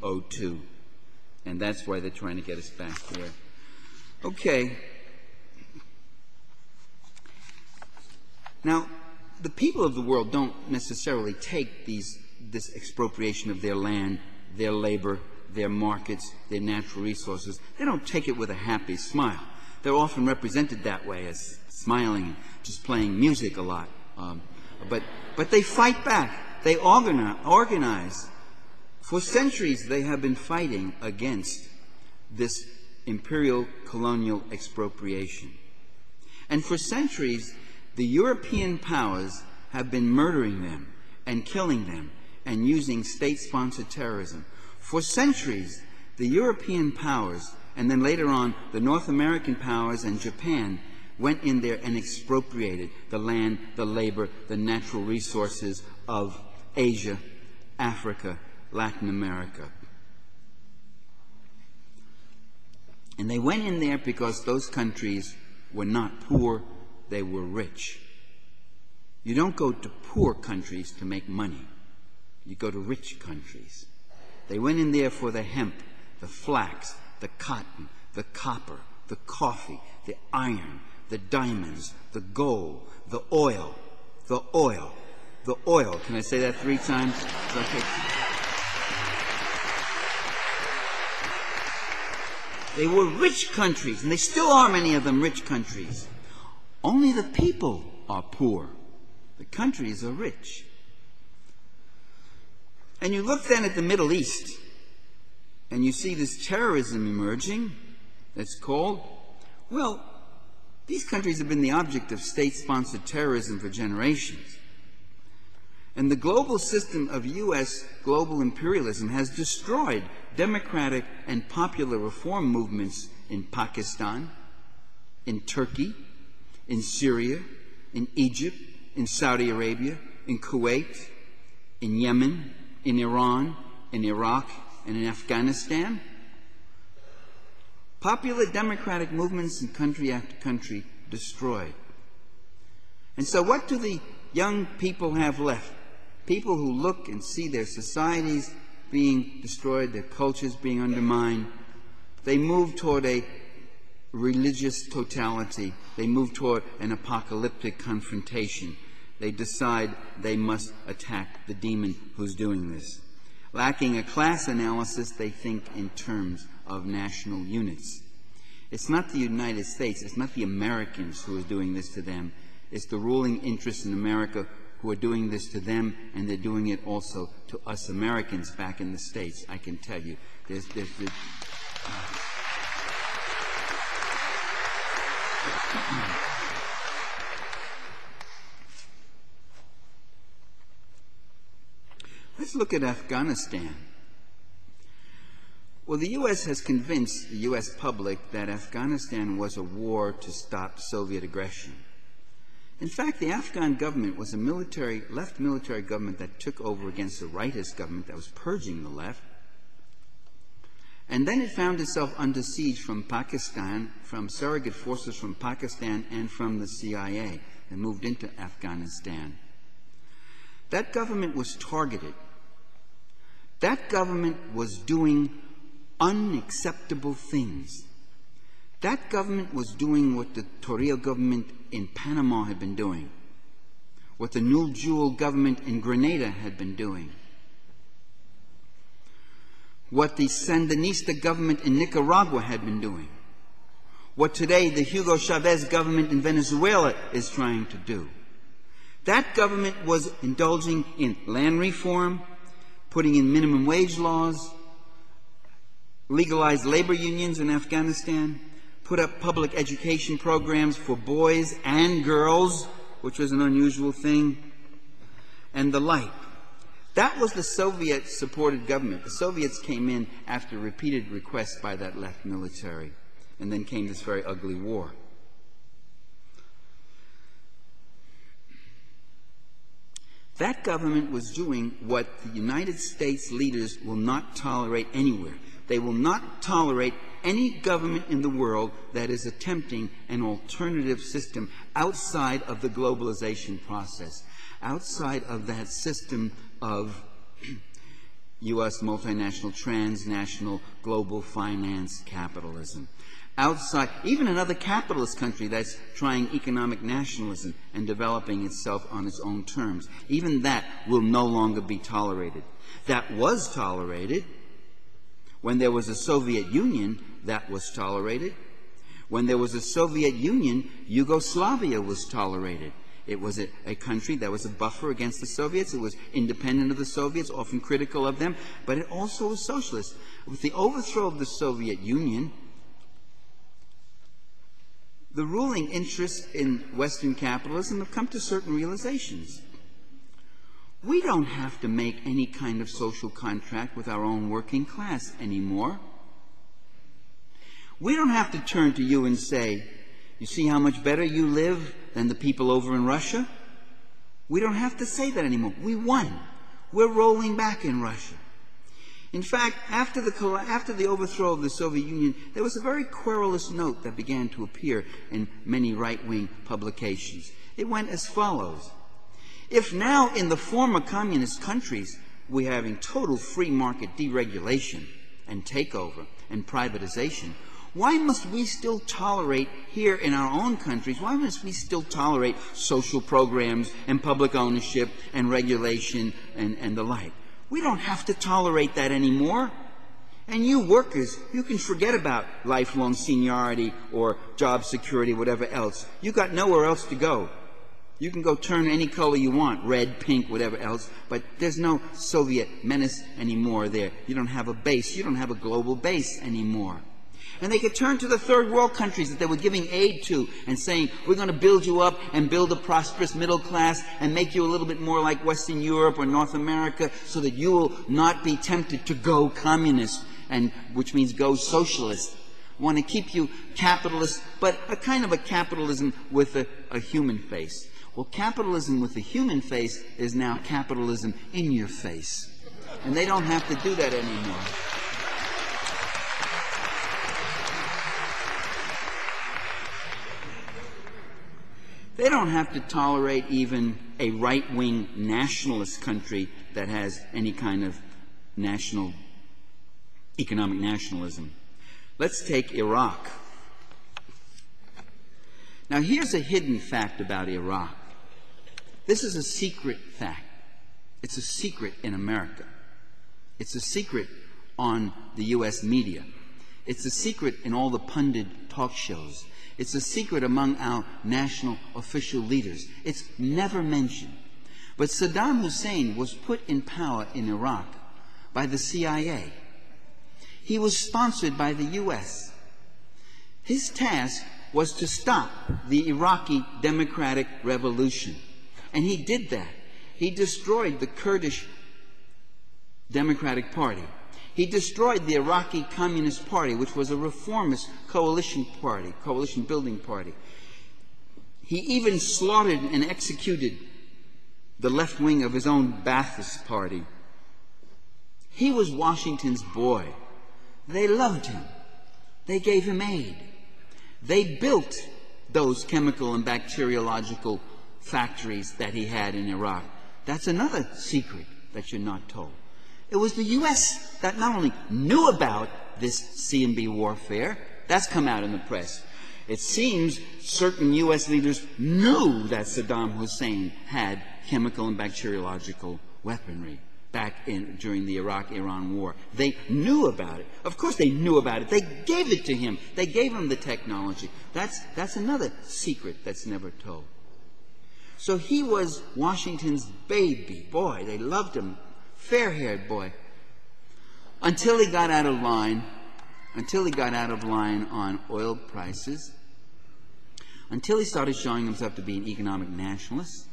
1902. And that's why they're trying to get us back there. Okay. Now, the people of the world don't necessarily take this expropriation of their land, their labor, their markets, their natural resources. They don't take it with a happy smile. They're often represented that way as smiling, just playing music a lot. But they fight back. They organize. For centuries, they have been fighting against this imperial colonial expropriation. And for centuries, the European powers have been murdering them and killing them and using state-sponsored terrorism. For centuries, the European powers, and then later on the North American powers and Japan, went in there and expropriated the land, the labor, the natural resources of Asia, Africa, Latin America. And they went in there because those countries were not poor, they were rich. You don't go to poor countries to make money. You go to rich countries. They went in there for the hemp, the flax, the cotton, the copper, the coffee, the iron, the diamonds, the gold, the oil, the oil, the oil. Can I say that 3 times? Okay. They were rich countries, and they still are, many of them, rich countries. Only the people are poor. The countries are rich. And you look then at the Middle East, and you see this terrorism emerging that's called, well, these countries have been the object of state-sponsored terrorism for generations. And the global system of U.S. global imperialism has destroyed democratic and popular reform movements in Pakistan, in Turkey, in Syria, in Egypt, in Saudi Arabia, in Kuwait, in Yemen, in Iran, in Iraq, and in Afghanistan. Popular democratic movements in country after country destroyed. And so what do the young people have left? People who look and see their societies being destroyed, their cultures being undermined. They move toward a religious totality. They move toward an apocalyptic confrontation. They decide they must attack the demon who's doing this. Lacking a class analysis, they think in terms of national units. It's not the United States, it's not the Americans who are doing this to them. It's the ruling interests in America who are doing this to them, and they're doing it also to us Americans back in the States, I can tell you. Let's look at Afghanistan. Well, the U.S. has convinced the U.S. public that Afghanistan was a war to stop Soviet aggression. In fact, the Afghan government was a left military government that took over against a rightist government that was purging the left. And then it found itself under siege from Pakistan, from surrogate forces from Pakistan and from the CIA, and moved into Afghanistan. That government was targeted. That government was doing unacceptable things. That government was doing what the Torrijos government in Panama had been doing, what the Nul Jewel government in Grenada had been doing, what the Sandinista government in Nicaragua had been doing, what today the Hugo Chavez government in Venezuela is trying to do. That government was indulging in land reform, putting in minimum wage laws, legalized labor unions in Afghanistan, put up public education programs for boys and girls, which was an unusual thing, and the like. That was the Soviet-supported government. The Soviets came in after repeated requests by that left military, and then came this very ugly war. That government was doing what the United States leaders will not tolerate anywhere. They will not tolerate any government in the world that is attempting an alternative system outside of the globalization process, outside of that system of U.S. multinational, transnational, global finance capitalism. Outside, even another capitalist country that's trying economic nationalism and developing itself on its own terms, even that will no longer be tolerated. That was tolerated. When there was a Soviet Union, that was tolerated. When there was a Soviet Union, Yugoslavia was tolerated. It was a country that was a buffer against the Soviets. It was independent of the Soviets, often critical of them, but it also was socialist. With the overthrow of the Soviet Union, the ruling interests in Western capitalism have come to certain realizations. We don't have to make any kind of social contract with our own working class anymore. We don't have to turn to you and say, you see how much better you live than the people over in Russia? We don't have to say that anymore. We won. We're rolling back in Russia. In fact, after the overthrow of the Soviet Union, there was a very querulous note that began to appear in many right-wing publications. It went as follows. If now in the former communist countries we're having total free market deregulation and takeover and privatization, why must we still tolerate here in our own countries, why must we still tolerate social programs and public ownership and regulation and the like? We don't have to tolerate that anymore. And you workers, you can forget about lifelong seniority or job security, whatever else. You've got nowhere else to go. You can go turn any color you want, red, pink, whatever else, but there's no Soviet menace anymore there. You don't have a base. You don't have a global base anymore. And they could turn to the third world countries that they were giving aid to and saying, we're going to build you up and build a prosperous middle class and make you a little bit more like Western Europe or North America so that you will not be tempted to go communist, and which means go socialist. Want to keep you capitalist, but a kind of a capitalism with a human face. Well, capitalism with a human face is now capitalism in your face. And they don't have to do that anymore. They don't have to tolerate even a right-wing nationalist country that has any kind of economic nationalism. Let's take Iraq. Now, here's a hidden fact about Iraq. This is a secret fact. It's a secret in America. It's a secret on the U.S. media. It's a secret in all the pundit talk shows. It's a secret among our national official leaders. It's never mentioned. But Saddam Hussein was put in power in Iraq by the CIA. He was sponsored by the U.S. His task was to stop the Iraqi Democratic Revolution. And he did that. He destroyed the Kurdish Democratic Party. He destroyed the Iraqi Communist Party, which was a reformist coalition building party. He even slaughtered and executed the left wing of his own Ba'athist party. He was Washington's boy. They loved him. They gave him aid. They built those chemical and bacteriological factories that he had in Iraq. That's another secret that you're not told. It was the U.S. that not only knew about this C&B warfare, that's come out in the press. It seems certain U.S. leaders knew that Saddam Hussein had chemical and bacteriological weaponry back during the Iraq-Iran war. They knew about it. Of course they knew about it. They gave it to him. They gave him the technology. That's another secret that's never told. So he was Washington's baby boy. They loved him. Fair-haired boy. Until he got out of line on oil prices, until he started showing himself to be an economic nationalist,